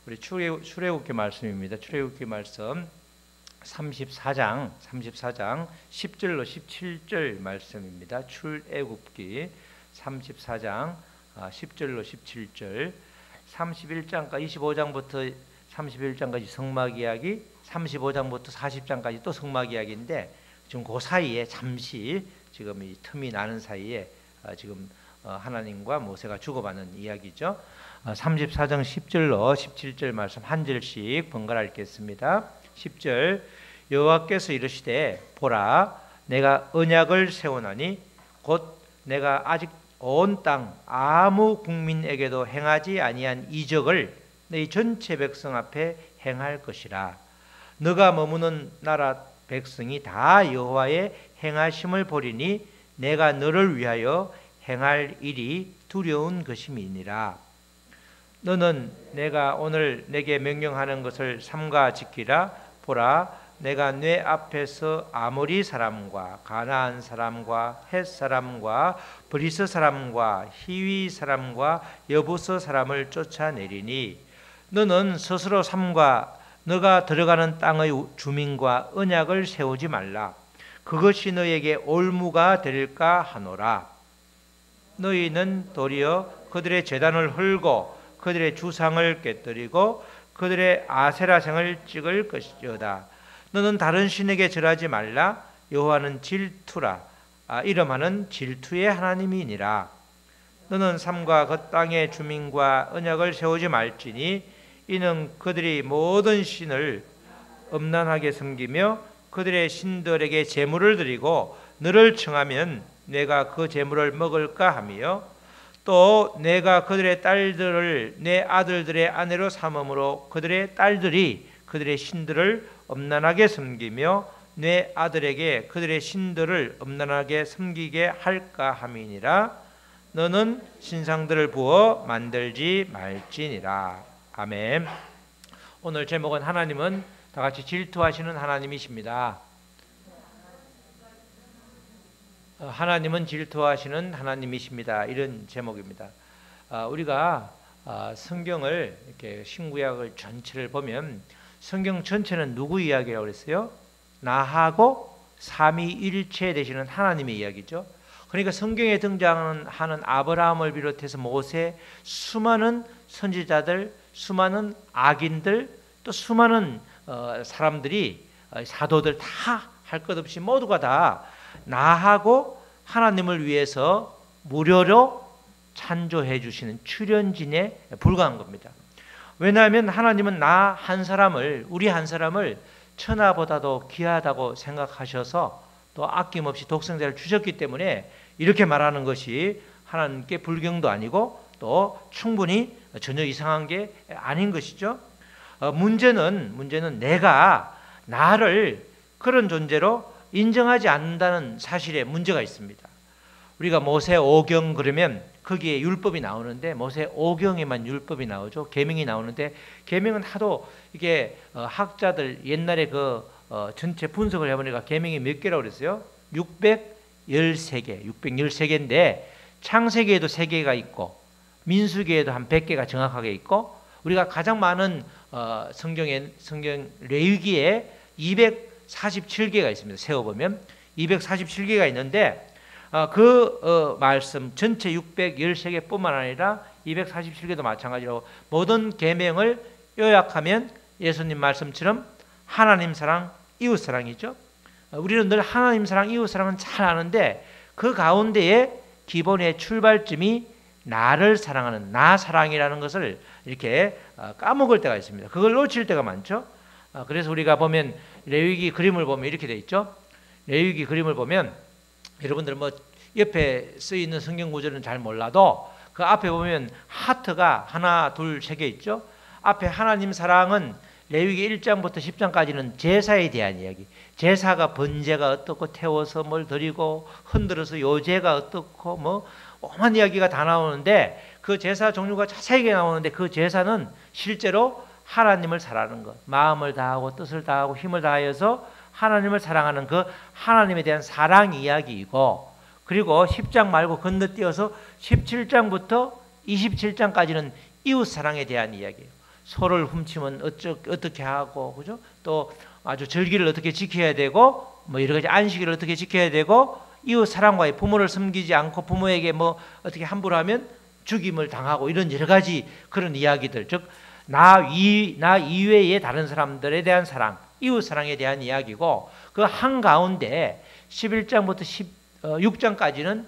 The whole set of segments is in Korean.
우리 출애굽기 말씀입니다. 출애굽기 말씀 34장 10절로 17절 말씀입니다. 출애굽기 34장 10절로 17절, 31장까지 25장부터 31장까지 성막 이야기, 35장부터 40장까지 또 성막 이야기인데, 지금 그 사이에 잠시 지금 이 틈이 나는 사이에 지금 하나님과 모세가 주고받는 이야기죠. 34장 10절로 17절 말씀 한 절씩 번갈아 읽겠습니다. 10절, 여호와께서 이르시되 보라, 내가 언약을 세우나니 곧 내가 아직 온 땅 아무 국민에게도 행하지 아니한 이적을 너희 전체 백성 앞에 행할 것이라. 너가 머무는 나라 백성이 다 여호와의 행하심을 보리니 내가 너를 위하여 행할 일이 두려운 것임이니라. 너는 내가 오늘 내게 명령하는 것을 삼가 지키라. 보라, 내가 내 앞에서 아모리 사람과 가나안 사람과 헷 사람과 브리스 사람과 히위 사람과 여부스 사람을 쫓아내리니 너는 스스로 삼가 너가 들어가는 땅의 주민과 언약을 세우지 말라. 그것이 너에게 올무가 될까 하노라. 너희는 도리어 그들의 제단을 헐고 그들의 주상을 깨뜨리고 그들의 아세라상을 찍을 것이다. 너는 다른 신에게 절하지 말라. 여호와는 질투라. 이름하는 질투의 하나님이니라. 너는 삼가 그 땅의 주민과 언약을 세우지 말지니 이는 그들이 모든 신을 음란하게 섬기며 그들의 신들에게 제물을 드리고 너를 청하면 내가 그 제물을 먹을까 하며, 또 내가 그들의 딸들을 내 아들들의 아내로 삼음으로 그들의 딸들이 그들의 신들을 음란하게 섬기며 내 아들에게 그들의 신들을 음란하게 섬기게 할까 함이니라. 너는 신상들을 부어 만들지 말지니라. 아멘. 오늘 제목은 하나님은 다 같이 질투하시는 하나님이십니다. 하나님은 질투하시는 하나님이십니다. 이런 제목입니다. 우리가 성경을 이렇게 신구약을 전체를 보면 성경 전체는 누구 이야기라고 그랬어요? 나하고 삼위일체 되시는 하나님의 이야기죠. 그러니까 성경에 등장하는 아브라함을 비롯해서 모세, 수많은 선지자들, 수많은 악인들, 또 수많은 사람들이, 사도들 다 할 것 없이 모두가 다 나하고 하나님을 위해서 무료로 찬조해 주시는 출연진에 불과한 겁니다. 왜냐하면 하나님은 나 한 사람을, 우리 한 사람을 천하보다도 귀하다고 생각하셔서 또 아낌없이 독생자를 주셨기 때문에 이렇게 말하는 것이 하나님께 불경도 아니고 또 충분히 전혀 이상한 게 아닌 것이죠. 문제는 내가 나를 그런 존재로 인정하지 않는다는 사실에 문제가 있습니다. 우리가 모세 5경 그러면 거기에 율법이 나오는데 모세 5경에만 율법이 나오죠. 계명이 나오는데 계명은 하도 이게 학자들 옛날에 그 전체 분석을 해보니까 계명이 몇 개라고 그랬어요? 613개, 613개인데 창세기에도 3개가 있고 민수기에도 한 100개가 정확하게 있고 우리가 가장 많은 성경 레위기에 247개가 있습니다. 세어보면 247개가 있는데 그 말씀 전체 613개뿐만 아니라 247개도 마찬가지로 모든 계명을 요약하면 예수님 말씀처럼 하나님 사랑, 이웃 사랑이죠. 우리는 늘 하나님 사랑, 이웃 사랑은 잘 아는데 그 가운데에 기본의 출발점이 나를 사랑하는 나 사랑이라는 것을 이렇게 까먹을 때가 있습니다. 그걸 놓칠 때가 많죠. 그래서 우리가 보면 레위기 그림을 보면 이렇게 돼 있죠. 레위기 그림을 보면 여러분들 뭐 옆에 쓰여 있는 성경 구절은 잘 몰라도 그 앞에 보면 하트가 하나, 둘, 3개 있죠. 앞에 하나님 사랑은 레위기 1장부터 10장까지는 제사에 대한 이야기. 제사가 번제가 어떻고 태워서 뭘 드리고 흔들어서 요제가 어떻고 뭐 오만 이야기가 다 나오는데 그 제사 종류가 자세하게 나오는데 그 제사는 실제로 하나님을 사랑하는 것, 마음을 다하고 뜻을 다하고 힘을 다하여서 하나님을 사랑하는 그 하나님에 대한 사랑 이야기이고, 그리고 10장 말고 건너뛰어서 17장부터 27장까지는 이웃 사랑에 대한 이야기예요. 소를 훔치면 어떻게 하고, 그죠? 또 아주 절기를 어떻게 지켜야 되고, 뭐 여러 가지 안식일을 어떻게 지켜야 되고, 이웃 사랑과의 부모를 섬기지 않고 부모에게 뭐 어떻게 함부로 하면 죽임을 당하고, 이런 여러 가지 그런 이야기들, 즉 나 이외의 다른 사람들에 대한 사랑, 이웃 사랑에 대한 이야기고, 그 한가운데 11장부터 16장까지는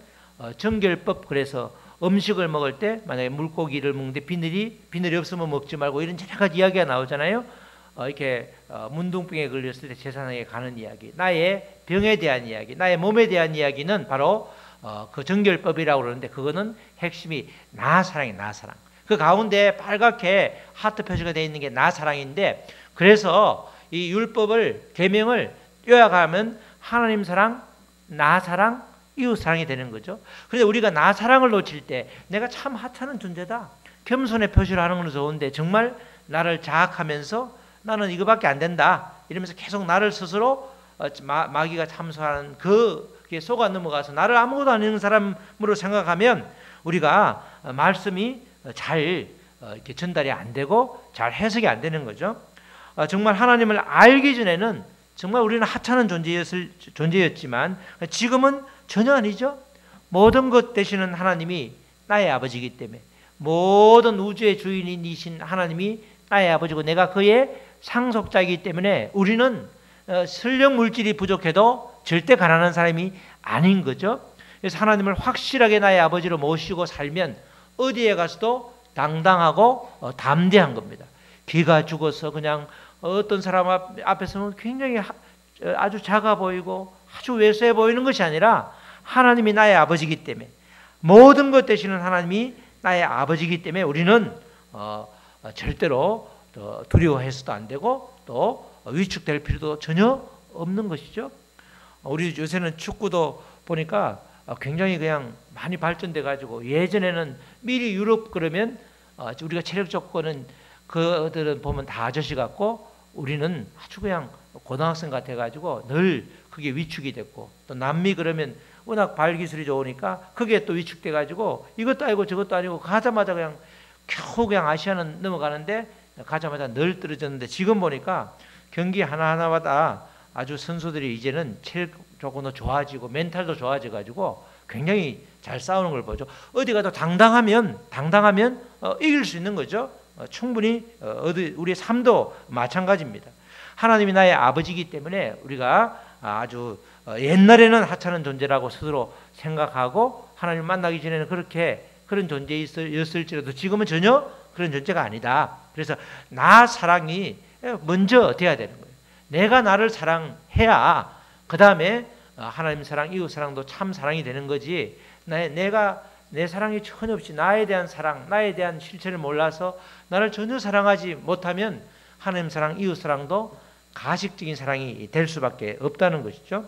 정결법, 그래서 음식을 먹을 때 만약에 물고기를 먹는데 비늘이 없으면 먹지 말고, 이런 여러 가지 이야기가 나오잖아요. 이렇게 문둥병에 걸렸을 때 제사장에게 가는 이야기, 나의 병에 대한 이야기, 나의 몸에 대한 이야기는 바로 그 정결법이라고 그러는데, 그거는 핵심이 나 사랑이 나 사랑. 그 가운데 빨갛게 하트 표시가 되어 있는 게 나 사랑인데, 그래서 이 율법을 계명을 요약하면 하나님 사랑, 나 사랑, 이웃 사랑이 되는 거죠. 그런데 우리가 나 사랑을 놓칠 때 내가 참 하찮은 존재다, 겸손의 표시를 하는 건 좋은데 정말 나를 자학하면서 나는 이거밖에 안 된다 이러면서 계속 나를 스스로 마귀가 참소하는 그게 속아 넘어가서 나를 아무것도 아닌 사람으로 생각하면 우리가 말씀이 잘 이렇게 전달이 안 되고 잘 해석이 안 되는 거죠. 정말 하나님을 알기 전에는 정말 우리는 하찮은 존재였지만 지금은 전혀 아니죠. 모든 것 되시는 하나님이 나의 아버지이기 때문에, 모든 우주의 주인이신 하나님이 나의 아버지고 내가 그의 상속자이기 때문에 우리는 설령 물질이 부족해도 절대 가난한 사람이 아닌 거죠. 그래서 하나님을 확실하게 나의 아버지로 모시고 살면 어디에 가서도 당당하고 담대한 겁니다. 귀가 죽어서 그냥 어떤 사람 앞에서는 굉장히 아주 작아 보이고 아주 왜소해 보이는 것이 아니라, 하나님이 나의 아버지이기 때문에, 모든 것 되시는 하나님이 나의 아버지이기 때문에 우리는 절대로 두려워해서도 안 되고 또 위축될 필요도 전혀 없는 것이죠. 우리 요새는 축구도 보니까 굉장히 그냥 많이 발전돼 가지고, 예전에는 미리 유럽 그러면 우리가 체력 조건은 그들은 보면 다 아저씨 같고 우리는 아주 그냥 고등학생 같아 가지고 늘 그게 위축이 됐고, 또 남미 그러면 워낙 발기술이 좋으니까 그게 또 위축돼 가지고 이것도 아니고 저것도 아니고 가자마자 그냥 겨우 그냥 아시아는 넘어가는데 가자마자 늘 떨어졌는데, 지금 보니까 경기 하나하나마다 아주 선수들이 이제는 체력 조건도 좋아지고 멘탈도 좋아져 가지고 굉장히 잘 싸우는 걸 보죠. 어디 가도 당당하면 이길 수 있는 거죠. 충분히 우리의 삶도 마찬가지입니다. 하나님이 나의 아버지이기 때문에 우리가 아주 옛날에는 하찮은 존재라고 스스로 생각하고 하나님 만나기 전에는 그런 존재였을지라도 지금은 전혀 그런 존재가 아니다. 그래서 나 사랑이 먼저 돼야 되는 거예요. 내가 나를 사랑해야 그 다음에 하나님 사랑, 이웃 사랑도 참 사랑이 되는 거지, 내가 내 사랑이 전혀 없이 나에 대한 사랑, 나에 대한 실체를 몰라서 나를 전혀 사랑하지 못하면 하나님 사랑, 이웃 사랑도 가식적인 사랑이 될 수밖에 없다는 것이죠.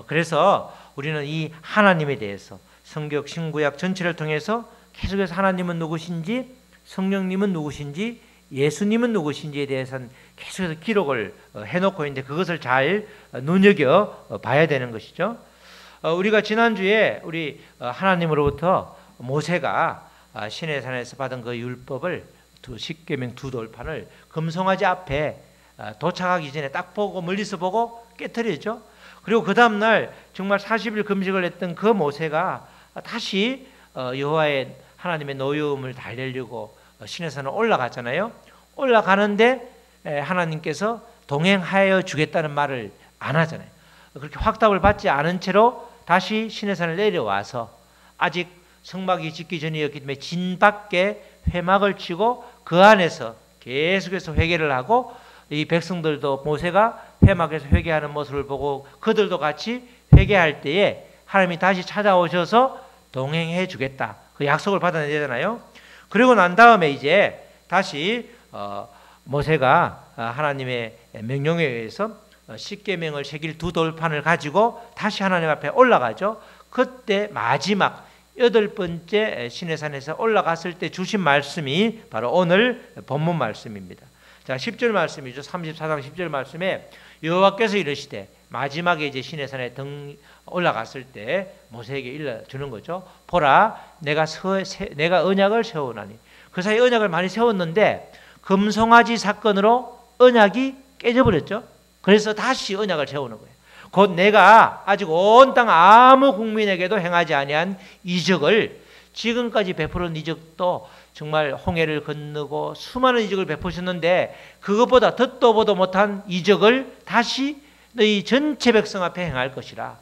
그래서 우리는 이 하나님에 대해서 성경 신구약 전체를 통해서 계속해서 하나님은 누구신지, 성령님은 누구신지, 예수님은 누구신지에 대해서는 계속해서 기록을 해놓고 있는데 그것을 잘 눈여겨 봐야 되는 것이죠. 우리가 지난주에 우리 하나님으로부터 모세가 시내산에서 받은 그 율법을 십계명 두 돌판을 금송아지 앞에 도착하기 전에 딱 보고 멀리서 보고 깨트리죠. 그리고 그 다음날 정말 40일 금식을 했던 그 모세가 다시 여호와의 하나님의 노여움을 달래려고 시내산을 올라갔잖아요. 올라가는데 하나님께서 동행하여 주겠다는 말을 안 하잖아요. 그렇게 확답을 받지 않은 채로 다시 시내산을 내려와서 아직 성막이 짓기 전이었기 때문에 진 밖에 회막을 치고 그 안에서 계속해서 회개를 하고, 이 백성들도 모세가 회막에서 회개하는 모습을 보고 그들도 같이 회개할 때에 하나님이 다시 찾아오셔서 동행해 주겠다, 그 약속을 받아내야 되잖아요. 그리고 난 다음에 이제 다시 모세가 하나님의 명령에 의해서 십계명을 새길 두 돌판을 가지고 다시 하나님 앞에 올라가죠. 그때 마지막 8번째 시내산에서 올라갔을 때 주신 말씀이 바로 오늘 본문 말씀입니다. 자, 10절 말씀이죠. 34장 10절 말씀에 여호와께서 이르시되, 마지막에 이제 시내산에 올라갔을 때 모세에게 일러주는 거죠. 보라, 내가 언약을 세우나니. 그 사이 언약을 많이 세웠는데 금송아지 사건으로 언약이 깨져버렸죠. 그래서 다시 언약을 세우는 거예요. 곧 내가 아직 온 땅 아무 국민에게도 행하지 아니한 이적을, 지금까지 베풀은 이적도 정말 홍해를 건너고 수많은 이적을 베푸셨는데 그것보다 듣도 보도 못한 이적을 다시 너희 전체 백성 앞에 행할 것이라.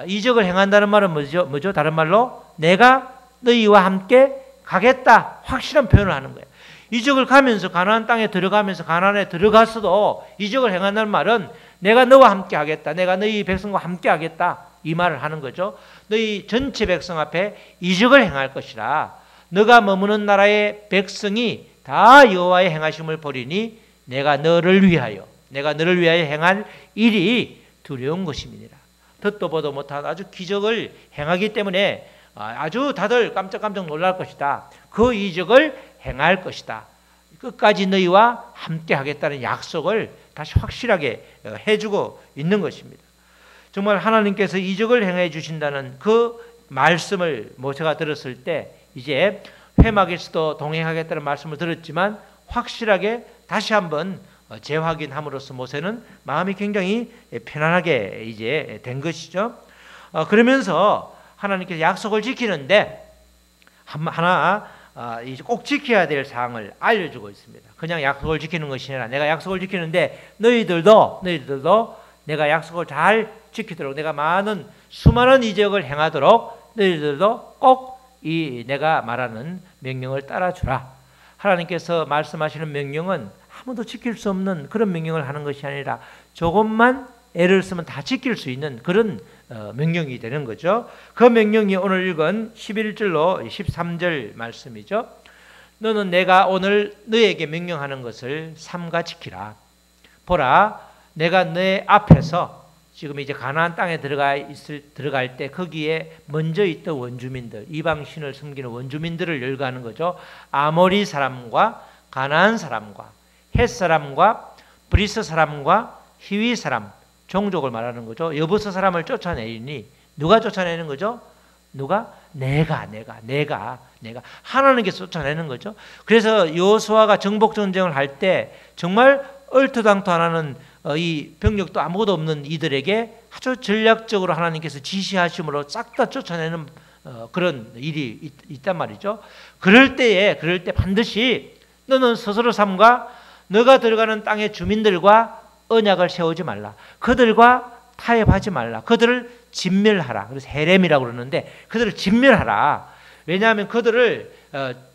이적을 행한다는 말은 뭐죠? 다른 말로 내가 너희와 함께 가겠다, 확실한 표현을 하는 거예요. 이적을 가면서 가나안 땅에 들어가면서 가나안에 들어가서도 이적을 행한다는 말은 내가 너와 함께 하겠다, 내가 너희 백성과 함께 하겠다, 이 말을 하는 거죠. 너희 전체 백성 앞에 이적을 행할 것이라. 너가 머무는 나라의 백성이 다 여호와의 행하심을 보리니 내가 너를 위하여 행할 일이 두려운 것임이니라. 듣도 보도 못한 아주 기적을 행하기 때문에 아주 다들 깜짝깜짝 놀랄 것이다. 그 이적을 행할 것이다. 끝까지 너희와 함께 하겠다는 약속을 다시 확실하게 해주고 있는 것입니다. 정말 하나님께서 이적을 행해 주신다는 그 말씀을 모세가 들었을 때 이제 회막에서도 동행하겠다는 말씀을 들었지만 확실하게 다시 한번 재확인함으로써 모세는 마음이 굉장히 편안하게 이제 된 것이죠. 그러면서 하나님께서 약속을 지키는데 하나 이제 꼭 지켜야 될 사항을 알려주고 있습니다. 그냥 약속을 지키는 것이 아니라 내가 약속을 지키는데 너희들도 내가 약속을 잘 지키도록, 내가 수많은 이적을 행하도록 너희들도 꼭 이 내가 말하는 명령을 따라주라. 하나님께서 말씀하시는 명령은 아무도 지킬 수 없는 그런 명령을 하는 것이 아니라 조금만 애를 쓰면 다 지킬 수 있는 그런 명령이 되는 거죠. 그 명령이 오늘 읽은 11절로 13절 말씀이죠. 너는 내가 오늘 너에게 명령하는 것을 삼가 지키라. 보라, 내가 내 앞에서 지금 이제 가나안 땅에 들어갈 때 거기에 먼저 있던 원주민들, 이방 신을 섬기는 원주민들을 열거하는 거죠. 아모리 사람과 가나안 사람과 헷 사람과 브리스 사람과 히위 사람, 종족을 말하는 거죠. 여부스 사람을 쫓아내니 누가 쫓아내는 거죠? 내가 하나님께서 쫓아내는 거죠. 그래서 여호수아가 정복 전쟁을 할 때 정말 얼토당토 안 하는 이 병력도 아무것도 없는 이들에게 아주 전략적으로 하나님께서 지시하심으로 싹 다 쫓아내는 그런 일이 있단 말이죠. 그럴 때 반드시 너는 스스로 삼가 너가 들어가는 땅의 주민들과 언약을 세우지 말라. 그들과 타협하지 말라. 그들을 진멸하라. 그래서 헤렘이라고 그러는데 그들을 진멸하라. 왜냐하면 그들을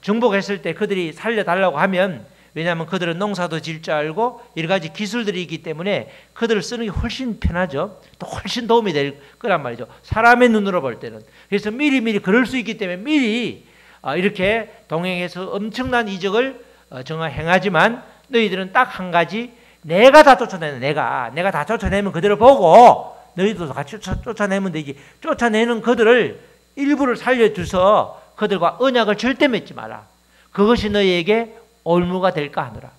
정복했을 때 그들이 살려달라고 하면, 왜냐하면 그들은 농사도 지을 줄 알고 여러 가지 기술들이 있기 때문에 그들을 쓰는 게 훨씬 편하죠. 또 훨씬 도움이 될 거란 말이죠. 사람의 눈으로 볼 때는. 그래서 미리 그럴 수 있기 때문에 미리 이렇게 동행해서 엄청난 이적을 행하지만 너희들은 딱 한 가지, 내가 다 쫓아내는, 내가 다 쫓아내면 그들을 보고 너희들도 같이 쫓아내면 되지. 쫓아내는 그들을 일부를 살려줘서 그들과 언약을 절대 맺지 마라. 그것이 너희에게 올무가 될까 하노라.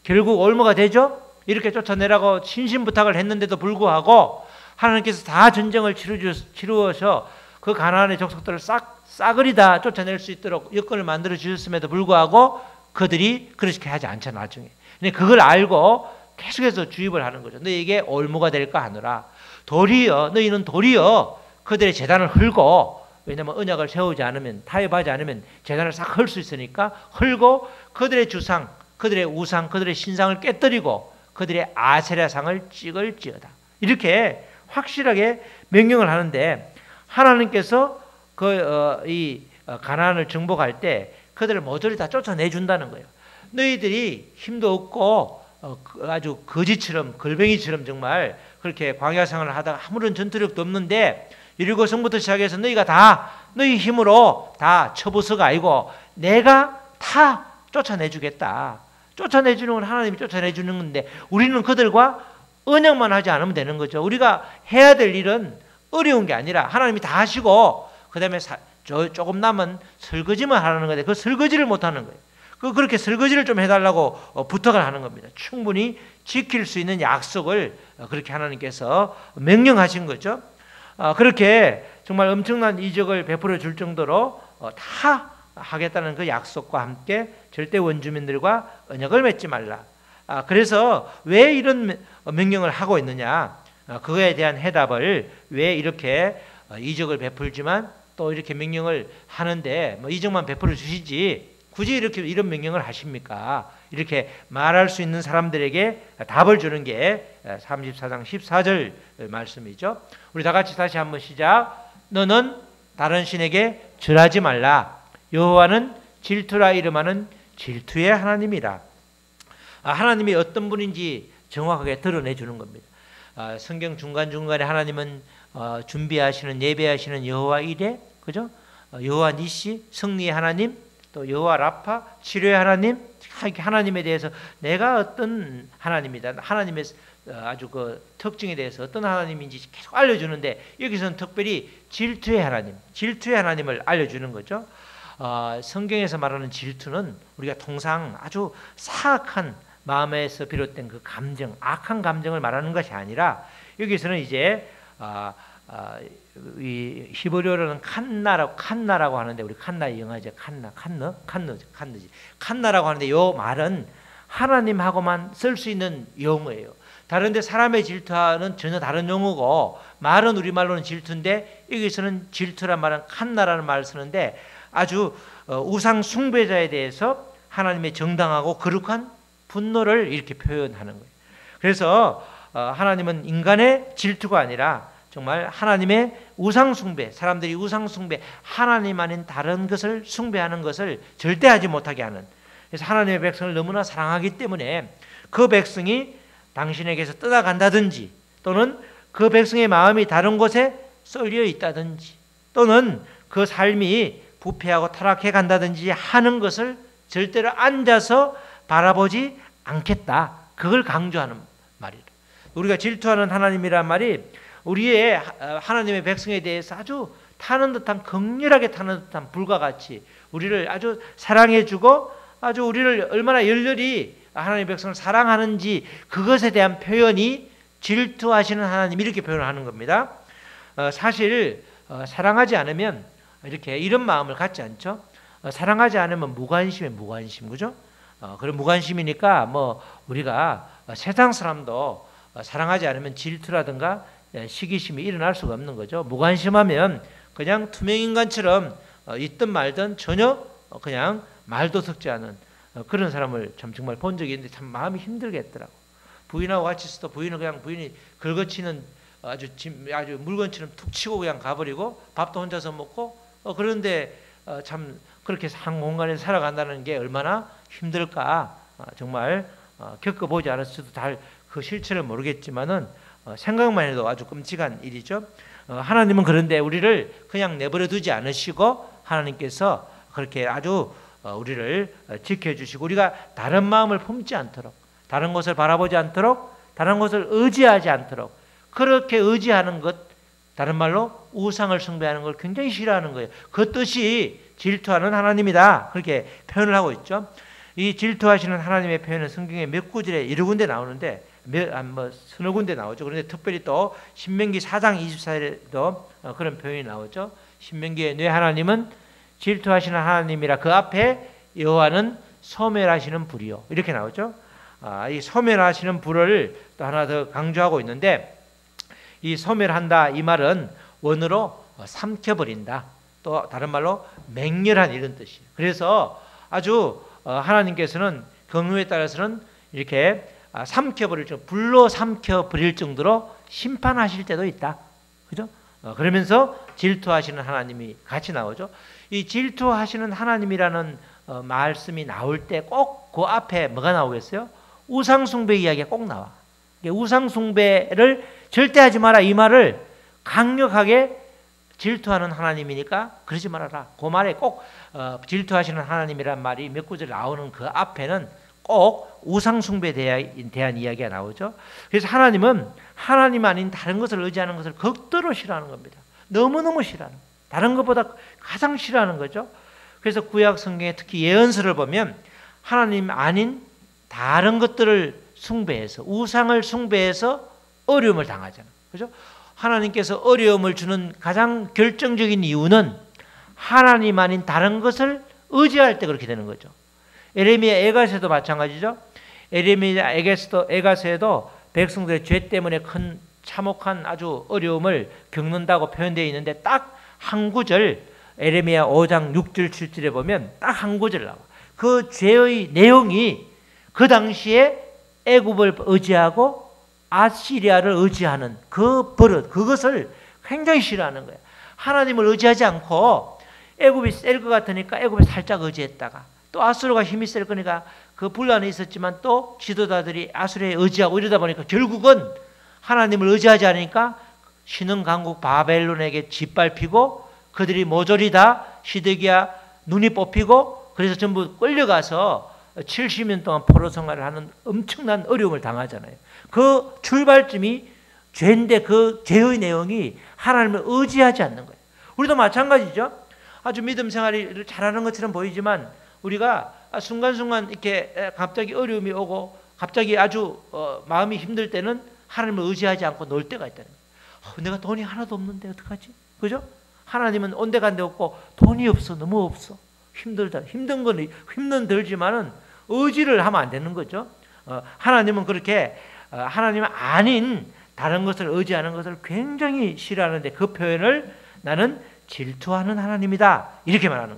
결국 올무가 되죠. 이렇게 쫓아내라고 신신부탁을 했는데도 불구하고 하나님께서 다 전쟁을 치루어서 그 가나안의 족속들을 싸그리 다 쫓아낼 수 있도록 여건을 만들어 주셨음에도 불구하고 그들이 그렇게 하지 않죠, 나중에. 근데 그걸 알고 계속해서 주입을 하는 거죠. 너희에게 올무가 될까 하노라. 너희는 도리어 그들의 재단을 헐고, 왜냐하면 언약을 세우지 않으면, 타협하지 않으면 재단을 싹 헐 수 있으니까 헐고 그들의 주상, 그들의 우상, 그들의 신상을 깨뜨리고 그들의 아세라상을 찍을지어다. 이렇게 확실하게 명령을 하는데, 하나님께서 가나안을 정복할 때 그들을 모조리 다 쫓아내준다는 거예요. 너희들이 힘도 없고 아주 거지처럼, 걸뱅이처럼 정말 그렇게 광야생활을 하다가 아무런 전투력도 없는데 여리고성부터 시작해서 너희가 다 너희 힘으로 다 쳐부서가 아니고 내가 다 쫓아내주겠다. 쫓아내주는 건 하나님이 쫓아내주는 건데 우리는 그들과 언약만 하지 않으면 되는 거죠. 우리가 해야 될 일은 어려운 게 아니라 하나님이 다 하시고 그 다음에 조금 남은 설거지만 하라는 건데 그 설거지를 못하는 거예요. 그렇게 설거지를 좀 해달라고 부탁을 하는 겁니다. 충분히 지킬 수 있는 약속을 그렇게 하나님께서 명령하신 거죠. 그렇게 정말 엄청난 이적을 베풀어 줄 정도로 다 하겠다는 그 약속과 함께 절대 원주민들과 언약을 맺지 말라. 그래서 왜 이런 명령을 하고 있느냐? 그거에 대한 해답을 왜 이렇게 이적을 베풀지만 또 이렇게 명령을 하는데 뭐 이적만 베풀어 주시지 굳이 이렇게 이런 명령을 하십니까? 이렇게 말할 수 있는 사람들에게 답을 주는 게 34장 14절 말씀이죠. 우리 다 같이 다시 한번 시작. 너는 다른 신에게 절하지 말라. 여호와는 질투라 이름하는 질투의 하나님이라. 하나님이 어떤 분인지 정확하게 드러내 주는 겁니다. 성경 중간중간에 하나님은 준비하시는 예배하시는 여호와 이레, 그죠? 여호와 니시, 승리의 하나님, 또 여호와 라파, 치료의 하나님, 하나님에 대해서 내가 어떤 하나님이다, 하나님의 아주 그 특징에 대해서 어떤 하나님인지 계속 알려주는데 여기서는 특별히 질투의 하나님, 질투의 하나님을 알려주는 거죠. 성경에서 말하는 질투는 우리가 통상 아주 사악한 마음에서 비롯된 그 감정, 악한 감정을 말하는 것이 아니라 여기서는 이제 이 히브리어로는 칸나라고 하는데 우리 칸나 영어죠. 칸느지. 칸나라고 하는데 요 말은 하나님하고만 쓸 수 있는 용어예요. 다른데 사람의 질투는 전혀 다른 용어고 말은 우리말로는 질투인데 여기서는 질투란 말은 칸나라는 말을 쓰는데 아주 우상 숭배자에 대해서 하나님의 정당하고 거룩한 분노를 이렇게 표현하는 거예요. 그래서 하나님은 인간의 질투가 아니라 정말 하나님의 우상 숭배, 사람들이 우상 숭배, 하나님 아닌 다른 것을 숭배하는 것을 절대 하지 못하게 하는. 그래서 하나님의 백성을 너무나 사랑하기 때문에 그 백성이 당신에게서 떠나간다든지 또는 그 백성의 마음이 다른 곳에 쏠려 있다든지 또는 그 삶이 부패하고 타락해 간다든지 하는 것을 절대로 앉아서 바라보지 않겠다. 그걸 강조하는 말이다. 우리가 질투하는 하나님이란 말이 우리의 하나님의 백성에 대해서 아주 타는 듯한 극렬하게 타는 듯한 불과 같이 우리를 아주 사랑해주고 아주 우리를 얼마나 열렬히 하나님의 백성을 사랑하는지 그것에 대한 표현이 질투하시는 하나님 이렇게 표현하는 겁니다. 사실 사랑하지 않으면 이렇게 이런 마음을 갖지 않죠. 사랑하지 않으면 무관심, 그죠? 그런 무관심이니까 뭐 우리가 세상 사람도 사랑하지 않으면 질투라든가 시기심이 일어날 수가 없는 거죠. 무관심하면 그냥 투명인간처럼 있든 말든 전혀 그냥 말도 섞지 않은 그런 사람을 정말 본 적이 있는데 참 마음이 힘들겠더라고. 부인하고 같이 있어도 부인이 긁어치는 아주 물건처럼 툭 치고 그냥 가버리고 밥도 혼자서 먹고 그런데 참 그렇게 한 공간에서 살아간다는 게 얼마나 힘들까. 정말 겪어보지 않았어도 잘 그 실체를 모르겠지만은 생각만 해도 아주 끔찍한 일이죠. 하나님은 그런데 우리를 그냥 내버려 두지 않으시고 하나님께서 그렇게 아주 우리를 지켜주시고 우리가 다른 마음을 품지 않도록 다른 것을 바라보지 않도록 다른 것을 의지하지 않도록 그렇게 의지하는 것 다른 말로 우상을 숭배하는 걸 굉장히 싫어하는 거예요. 그 뜻이 질투하는 하나님이다. 그렇게 표현을 하고 있죠. 이 질투하시는 하나님의 표현은 성경에 몇 구절에 여러 군데 나오는데 서너 군데 나오죠. 그런데 특별히 또 신명기 4장 24절에도 그런 표현이 나오죠. 신명기에 내 하나님은 질투하시는 하나님이라 그 앞에 여호와는 소멸하시는 불이요. 이렇게 나오죠. 이 소멸하시는 불을 또 하나 더 강조하고 있는데 이 소멸한다 이 말은 원어로 삼켜버린다. 또 다른 말로 맹렬한 이런 뜻이에요. 그래서 아주 하나님께서는 경우에 따라서는 이렇게 삼켜버릴 정도, 불로 삼켜버릴 정도로 심판하실 때도 있다. 그죠? 그러면서 질투하시는 하나님이 같이 나오죠. 이 질투하시는 하나님이라는 말씀이 나올 때 꼭 그 앞에 뭐가 나오겠어요? 우상숭배 이야기가 꼭 나와. 우상숭배를 절대 하지 마라 이 말을 강력하게 질투하는 하나님이니까 그러지 말아라. 그 말에 꼭 질투하시는 하나님이란 말이 몇 구절 나오는 그 앞에는 꼭 우상숭배에 대한 이야기가 나오죠. 그래서 하나님은 하나님 아닌 다른 것을 의지하는 것을 극도로 싫어하는 겁니다. 너무너무 싫어하는, 다른 것보다 가장 싫어하는 거죠. 그래서 구약 성경에 특히 예언서를 보면 하나님 아닌 다른 것들을 숭배해서 우상을 숭배해서 어려움을 당하잖아요. 그죠? 하나님께서 어려움을 주는 가장 결정적인 이유는 하나님 아닌 다른 것을 의지할 때 그렇게 되는 거죠. 에레미야 에가서도 마찬가지죠. 에레미야 에가서에도 백성들의 죄 때문에 큰 참혹한 아주 어려움을 겪는다고 표현되어 있는데 딱 한 구절, 에레미야 5장 6절 7절에 보면 딱 한 구절 나와. 그 죄의 내용이 그 당시에 애굽을 의지하고 아시리아를 의지하는 그 버릇, 그것을 굉장히 싫어하는 거예요. 하나님을 의지하지 않고 애굽이 셀 것 같으니까 애굽에 살짝 의지했다가 또 아수르가 힘이 셀 거니까 그 분란이 있었지만 또 지도자들이 아수르에 의지하고 이러다 보니까 결국은 하나님을 의지하지 않으니까 신흥 강국 바벨론에게 짓밟히고 그들이 모조리 다 시드기야 눈이 뽑히고 그래서 전부 끌려가서 70년 동안 포로 생활을 하는 엄청난 어려움을 당하잖아요. 그 출발점이 죄인데 그 죄의 내용이 하나님을 의지하지 않는 거예요. 우리도 마찬가지죠. 아주 믿음 생활을 잘하는 것처럼 보이지만 우리가 순간순간 이렇게 갑자기 어려움이 오고 갑자기 아주 마음이 힘들 때는 하나님을 의지하지 않고 놀 때가 있다는 거예요. 내가 돈이 하나도 없는데 어떡하지? 그죠? 하나님은 온데간데 없고 돈이 없어. 너무 없어. 힘들다. 힘든 건 힘든 들지만은 의지를 하면 안 되는 거죠. 하나님은 그렇게 하나님 아닌 다른 것을 의지하는 것을 굉장히 싫어하는데 그 표현을 나는 질투하는 하나님이다. 이렇게 말하는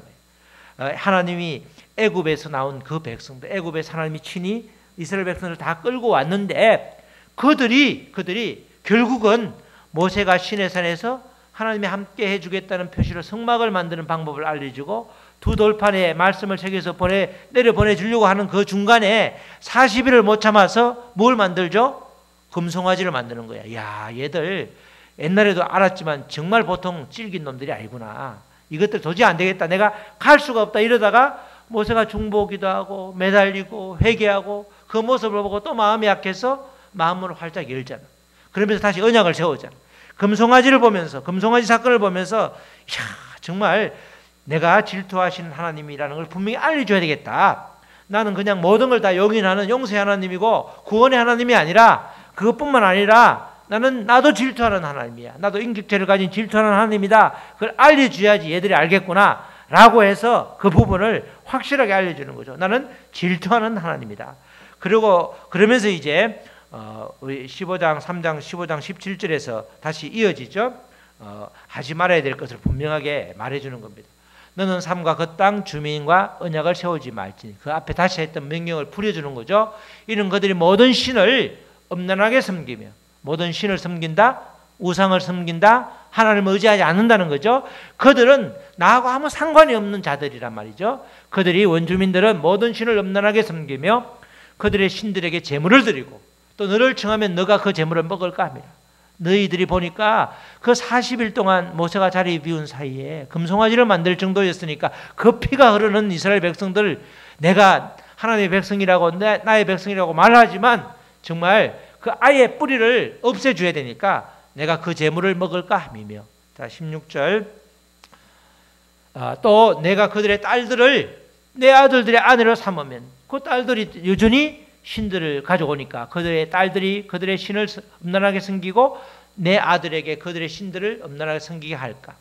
거예요. 하나님이 애굽에서 나온 그 백성들, 애굽에서 하나님이 친히 이스라엘 백성들을 다 끌고 왔는데 그들이 결국은 모세가 시내산에서 하나님이 함께 해주겠다는 표시로 성막을 만드는 방법을 알려주고 두 돌판에 말씀을 새겨서 내려 보내주려고 하는 그 중간에 40일을 못 참아서 뭘 만들죠? 금송아지를 만드는 거야. 야, 얘들 옛날에도 알았지만 정말 보통 찔긴 놈들이 아니구나. 이것들 도저히 안 되겠다. 내가 갈 수가 없다. 이러다가 모세가 중보기도 하고 매달리고 회개하고 그 모습을 보고 또 마음이 약해서 마음을 활짝 열잖아. 그러면서 다시 언약을 세우잖아. 금송아지를 보면서 금송아지 사건을 보면서 이야, 정말 내가 질투하시는 하나님이라는 걸 분명히 알려줘야 되겠다. 나는 그냥 모든 걸 다 용인하는 용서의 하나님이고 구원의 하나님이 아니라 그것뿐만 아니라 나도 질투하는 하나님이야. 나도 인격체를 가진 질투하는 하나님이다. 그걸 알려줘야지 얘들이 알겠구나 라고 해서 그 부분을 확실하게 알려주는 거죠. 나는 질투하는 하나님이다. 그리고 그러면서 이제 우리 3장 15장 17절에서 다시 이어지죠. 하지 말아야 될 것을 분명하게 말해주는 겁니다. 너는 삶과 그 땅 주민과 언약을 세우지 말지니. 그 앞에 다시 했던 명령을 풀어주는 거죠. 이는 그들이 모든 신을 엄란하게 섬기며 모든 신을 섬긴다, 우상을 섬긴다, 하나님을 의지하지 않는다는 거죠. 그들은 나하고 아무 상관이 없는 자들이란 말이죠. 그들이 원주민들은 모든 신을 엄란하게 섬기며 그들의 신들에게 제물을 드리고 또 너를 청하면 너가 그 제물을 먹을까 합니다. 너희들이 보니까 그 40일 동안 모세가 자리 비운 사이에 금송아지를 만들 정도였으니까 그 피가 흐르는 이스라엘 백성들 내가 하나님의 백성이라고 나의 백성이라고 말하지만 정말 그 아예 뿌리를 없애줘야 되니까 내가 그 제물을 먹을까 함이며. 자 16절 또 내가 그들의 딸들을 내 아들들의 아내로 삼으면 그 딸들이 여전히 신들을 가져오니까 그들의 딸들이 그들의 신을 음란하게 섬기고 내 아들에게 그들의 신들을 음란하게 섬기게 할까.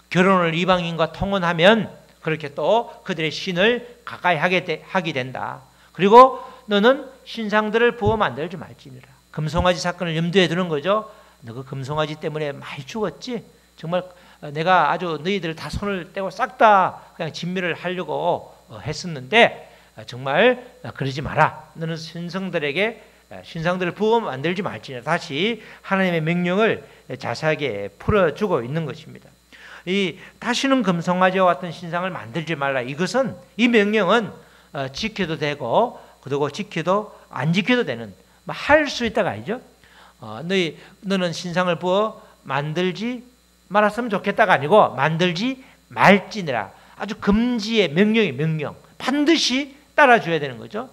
결혼을 이방인과 통혼하면 그렇게 또 그들의 신을 가까이 하게 된다. 그리고 너는 신상들을 부어 만들지 말지니라. 금송아지 사건을 염두에 두는 거죠. 너 그 금송아지 때문에 많이 죽었지. 정말 내가 아주 너희들을 다 손을 떼고 싹 다 그냥 진멸을 하려고 했었는데 정말 그러지 마라. 너는 신상들을 부어 만들지 말지니라. 다시 하나님의 명령을 자세하게 풀어주고 있는 것입니다. 이 다시는 금송아지와 같은 신상을 만들지 말라. 이것은 이 명령은 지켜도 되고 그리고 지켜도 안 지켜도 되는 할 수 있다가 아니죠. 너는 신상을 부어 만들지 말았으면 좋겠다가 아니고 만들지 말지니라. 아주 금지의 명령 반드시 따라줘야 되는 거죠.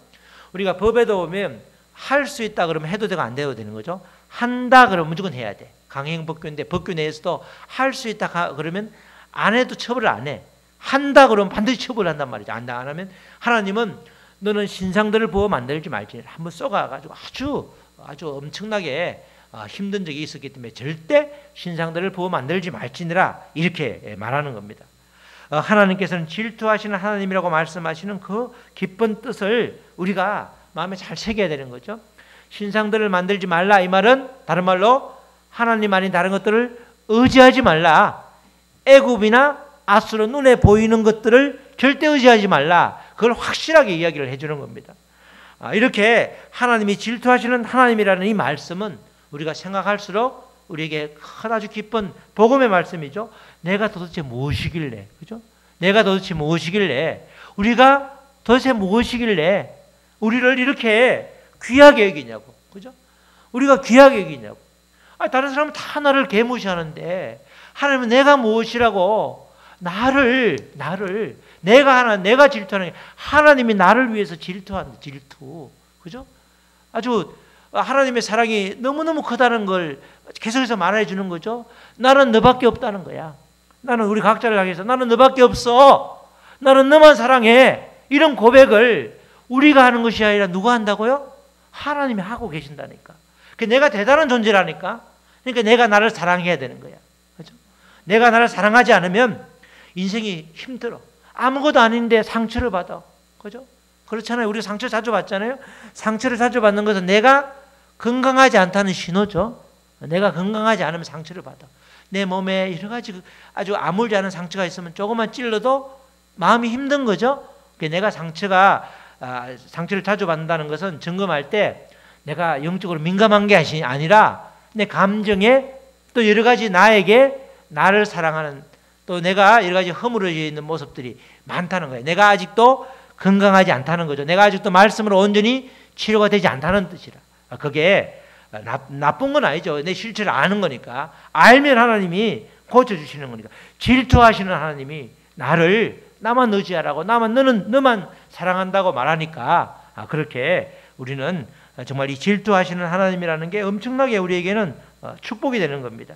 우리가 법에도 보면 할 수 있다 그러면 해도 되고 안 돼도 되는 거죠. 한다 그러면 무조건 해야 돼. 강행법규인데 법규 내에서도 할 수 있다 그러면 안 해도 처벌을 안 해. 한다 그러면 반드시 처벌을 한단 말이죠. 안 하면 하나님은 너는 신상들을 부어 만들지 말지. 한번 쏘가가지고 아주 엄청나게 힘든 적이 있었기 때문에 절대 신상들을 부어 만들지 말지니라 이렇게 말하는 겁니다. 하나님께서는 질투하시는 하나님이라고 말씀하시는 그 깊은 뜻을 우리가 마음에 잘 새겨야 되는 거죠. 신상들을 만들지 말라, 이 말은 다른 말로 하나님 아닌 다른 것들을 의지하지 말라. 애굽이나 아수르, 눈에 보이는 것들을 절대 의지하지 말라. 그걸 확실하게 이야기를 해주는 겁니다. 이렇게 하나님이 질투하시는 하나님이라는 이 말씀은 우리가 생각할수록 우리에게 큰 아주 기쁜 복음의 말씀이죠. 내가 도대체 무엇이길래, 그죠? 내가 도대체 무엇이길래, 우리가 도대체 무엇이길래 우리를 이렇게 귀하게 여기냐고, 그죠? 우리가 귀하게 여기냐고. 다른 사람은 다 나를 개무시하는데 하나님은 내가 무엇이라고 나를 내가 질투하는 게 하나님이 나를 위해서 질투한다. 질투, 그죠? 아주 하나님의 사랑이 너무너무 크다는 걸 계속해서 말해 주는 거죠. 나는 너밖에 없다는 거야. 나는 우리 각자를 향해서 나는 너밖에 없어. 나는 너만 사랑해. 이런 고백을 우리가 하는 것이 아니라 누가 한다고요? 하나님이 하고 계신다니까. 내가 대단한 존재라니까. 그러니까 내가 나를 사랑해야 되는 거야. 그죠? 내가 나를 사랑하지 않으면 인생이 힘들어. 아무것도 아닌데 상처를 받아. 그죠? 그렇잖아요. 우리 상처 자주 받잖아요. 상처를 자주 받는 것은 내가 건강하지 않다는 신호죠. 내가 건강하지 않으면 상처를 받아. 내 몸에 여러 가지 아주 아물지 않은 상처가 있으면 조금만 찔러도 마음이 힘든 거죠. 내가 상처를 자주 받는다는 것은 점검할 때 내가 영적으로 민감한 게 아니라 내 감정에 또 여러 가지 나에게 나를 사랑하는 또 내가 여러 가지 허물어져 있는 모습들이 많다는 거예요. 내가 아직도 건강하지 않다는 거죠. 내가 아직도 말씀으로 온전히 치료가 되지 않다는 뜻이라. 그게 나쁜 건 아니죠. 내 실체를 아는 거니까. 알면 하나님이 고쳐주시는 거니까. 질투하시는 하나님이 나만 의지하라고, 너만 사랑한다고 말하니까 그렇게 우리는 정말 이 질투하시는 하나님이라는 게 엄청나게 우리에게는 축복이 되는 겁니다.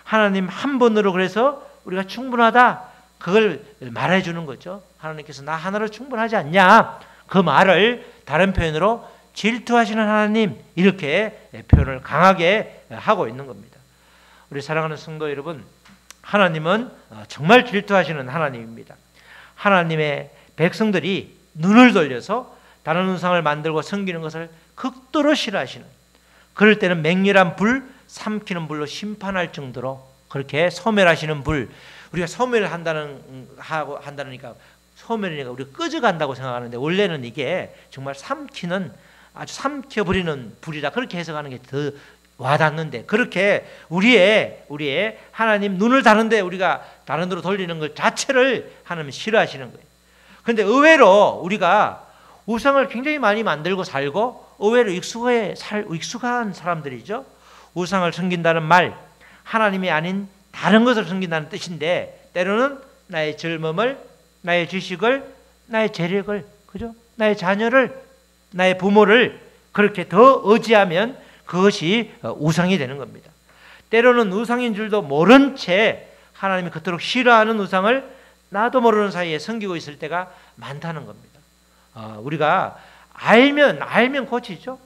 하나님 한 분으로 그래서 우리가 충분하다, 그걸 말해주는 거죠. 하나님께서 나 하나로 충분하지 않냐, 그 말을 다른 표현으로 질투하시는 하나님, 이렇게 표현을 강하게 하고 있는 겁니다. 우리 사랑하는 성도 여러분, 하나님은 정말 질투하시는 하나님입니다. 하나님의 백성들이 눈을 돌려서 다른 우상을 만들고 섬기는 것을 극도로 싫어하시는, 그럴 때는 맹렬한 불, 삼키는 불로 심판할 정도로 그렇게 소멸하시는 불. 우리가 소멸을 한다니까 소멸이니까 우리가 꺼져간다고 생각하는데 원래는 이게 정말 아주 삼켜버리는 불이다, 그렇게 해석하는 게 더 와닿는데, 그렇게 우리의 하나님 눈을 다른데 우리가 다른 데로 돌리는 것 자체를 하나님이 싫어하시는 거예요. 그런데 의외로 우리가 우상을 굉장히 많이 만들고 살고 의외로 익숙한 사람들이죠. 우상을 섬긴다는 말, 하나님이 아닌 다른 것을 섬긴다는 뜻인데, 때로는 나의 젊음을, 나의 지식을, 나의 재력을, 그죠? 나의 자녀를, 나의 부모를 그렇게 더 의지하면 그것이 우상이 되는 겁니다. 때로는 우상인 줄도 모른 채 하나님이 그토록 싫어하는 우상을 나도 모르는 사이에 섬기고 있을 때가 많다는 겁니다. 우리가 알면 고치죠.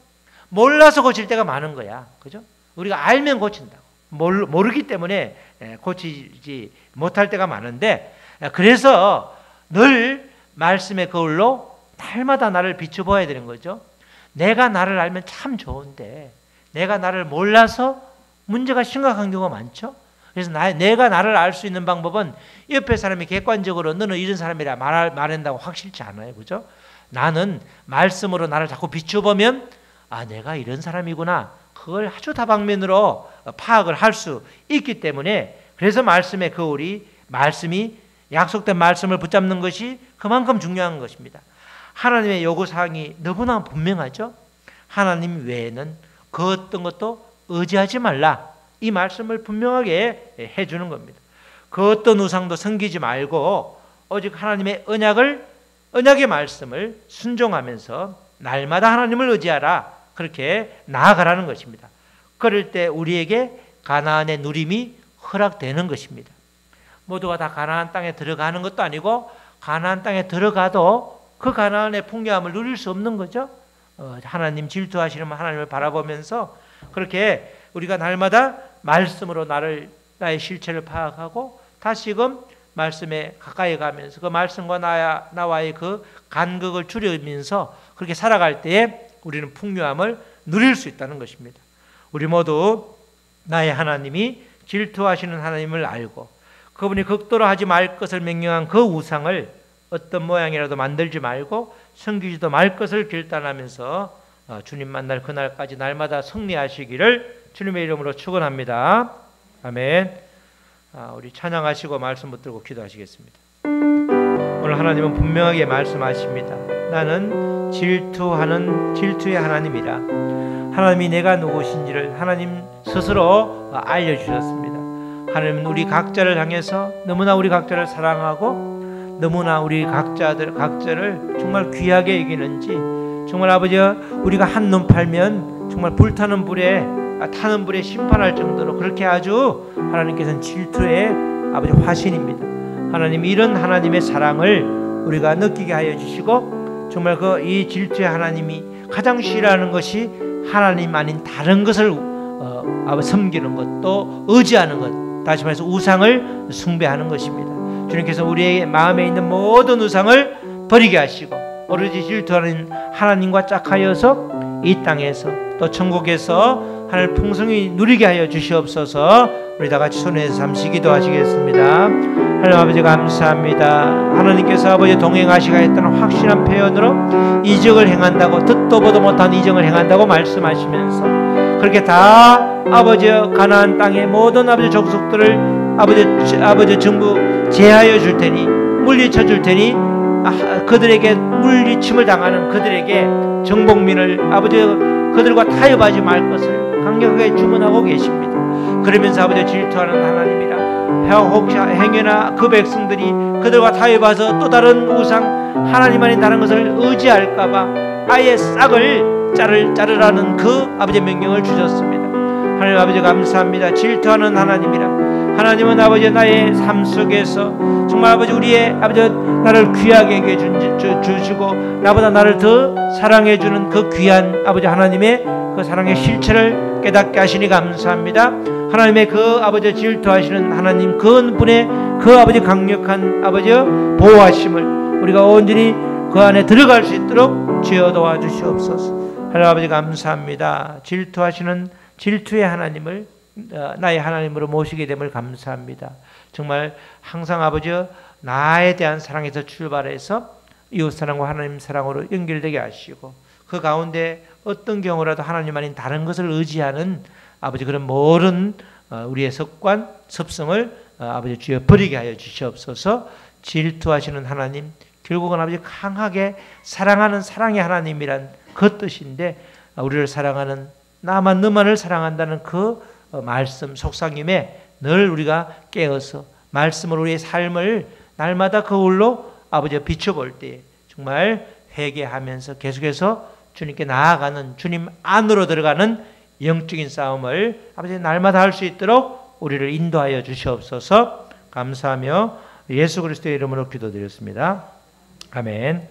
몰라서 고칠 때가 많은 거야. 그죠? 우리가 알면 고친다고. 모르기 때문에 고치지 못할 때가 많은데, 그래서 늘 말씀의 거울로 날마다 나를 비춰보아야 되는 거죠. 내가 나를 알면 참 좋은데 내가 나를 몰라서 문제가 심각한 경우가 많죠. 그래서 내가 나를 알 수 있는 방법은 옆에 사람이 객관적으로 너는 이런 사람이라 말한다고 확실치 않아요. 그죠? 나는 말씀으로 나를 자꾸 비춰보면 내가 이런 사람이구나, 그걸 아주 다방면으로 파악을 할 수 있기 때문에, 그래서 말씀의 거울이, 말씀이 약속된 말씀을 붙잡는 것이 그만큼 중요한 것입니다. 하나님의 요구사항이 너무나 분명하죠. 하나님 외에는 그 어떤 것도 의지하지 말라, 이 말씀을 분명하게 해주는 겁니다. 그 어떤 우상도 섬기지 말고 오직 하나님의 언약의 말씀을 순종하면서 날마다 하나님을 의지하라, 그렇게 나아가라는 것입니다. 그럴 때 우리에게 가나안의 누림이 허락되는 것입니다. 모두가 다 가나안 땅에 들어가는 것도 아니고 가나안 땅에 들어가도 그 가나안의 풍요함을 누릴 수 없는 거죠. 하나님 질투하시는 하나님을 바라보면서 그렇게 우리가 날마다 말씀으로 나의 실체를 파악하고 다시금 말씀에 가까이 가면서 그 말씀과 나와의 그 간극을 줄이면서 그렇게 살아갈 때에 우리는 풍요함을 누릴 수 있다는 것입니다. 우리 모두 나의 하나님이 질투하시는 하나님을 알고 그분이 극도로 하지 말 것을 명령한 그 우상을 어떤 모양이라도 만들지 말고 섬기지도 말 것을 결단하면서 주님 만날 그날까지 날마다 승리하시기를 주님의 이름으로 축원합니다. 아멘. 우리 찬양하시고 말씀 붙들고 기도하시겠습니다. 오늘 하나님은 분명하게 말씀하십니다. 나는 질투의 하나님이라. 하나님이 내가 누구신지를 하나님 스스로 알려주셨습니다. 하나님은 우리 각자를 향해서 너무나 우리 각자를 사랑하고 너무나 우리 각자를 정말 귀하게 여기는지, 정말 아버지 우리가 한눈 팔면 정말 불타는 불에 타는 불에 심판할 정도로 그렇게 아주 하나님께서는 질투의 아버지 화신입니다. 하나님, 이런 하나님의 사랑을 우리가 느끼게 하여 주시고 정말 이 질투의 하나님이 가장 싫어하는 것이 하나님 아닌 다른 것을 섬기는 것, 또 의지하는 것, 다시 말해서 우상을 숭배하는 것입니다. 주님께서 우리의 마음에 있는 모든 우상을 버리게 하시고 오로지 질투하는 하나님과 짝하여서 이 땅에서 또 천국에서 하늘 풍성히 누리게 하여 주시옵소서. 우리 다 같이 손에서 잠시 기도하시겠습니다. 하나님 아버지 감사합니다. 하나님께서 아버지 동행하시가 했다는 확실한 표현으로 이적을 행한다고, 듣도 보도 못한 이적을 행한다고 말씀하시면서 그렇게 다 아버지 가나안 땅의 모든 아버지 족속들을 아버지 전부 제하여 줄 테니, 물리쳐 줄 테니 그들에게 물리침을 당하는 그들에게 정복민을 아버지 그들과 타협하지 말 것을 강력하게 주문하고 계십니다. 그러면서 아버지 질투하는 하나님이라 혹시 행여나 그 백성들이 그들과 타협해서 또 다른 우상 하나님 아닌 다른 것을 의지할까봐 아예 싹을 자르라는 그 아버지 명령을 주셨습니다. 하나님 아버지 감사합니다. 질투하는 하나님이라 하나님은 아버지 나의 삶 속에서 정말 아버지 우리의 아버지 나를 귀하게 주시고 나보다 나를 더 사랑해 주는 그 귀한 아버지 하나님의 그 사랑의 실체를 깨닫게 하시니 감사합니다. 하나님의 그 아버지 질투하시는 하나님 그분의 그 아버지 강력한 아버지 보호하심을 우리가 온전히 그 안에 들어갈 수 있도록 주여 도와주시옵소서. 하나님 아버지 감사합니다. 질투하시는 질투의 하나님을 나의 하나님으로 모시게 됨을 감사합니다. 정말 항상 아버지 나에 대한 사랑에서 출발해서 이웃사랑과 하나님 사랑으로 연결되게 하시고 그 가운데 어떤 경우라도 하나님 아닌 다른 것을 의지하는 아버지 그런 모든 우리의 습관, 습성을 아버지 주여 버리게 하여 주시옵소서. 질투하시는 하나님, 결국은 아버지 강하게 사랑하는 사랑의 하나님이란 그 뜻인데 우리를 사랑하는 나만 너만을 사랑한다는 그 말씀 속삭임에 늘 우리가 깨어서 말씀으로 우리의 삶을 날마다 거울로 아버지 비춰볼 때 정말 회개하면서 계속해서 주님께 나아가는, 주님 안으로 들어가는 영적인 싸움을 아버지 날마다 할 수 있도록 우리를 인도하여 주시옵소서. 감사하며 예수 그리스도의 이름으로 기도드렸습니다. 아멘.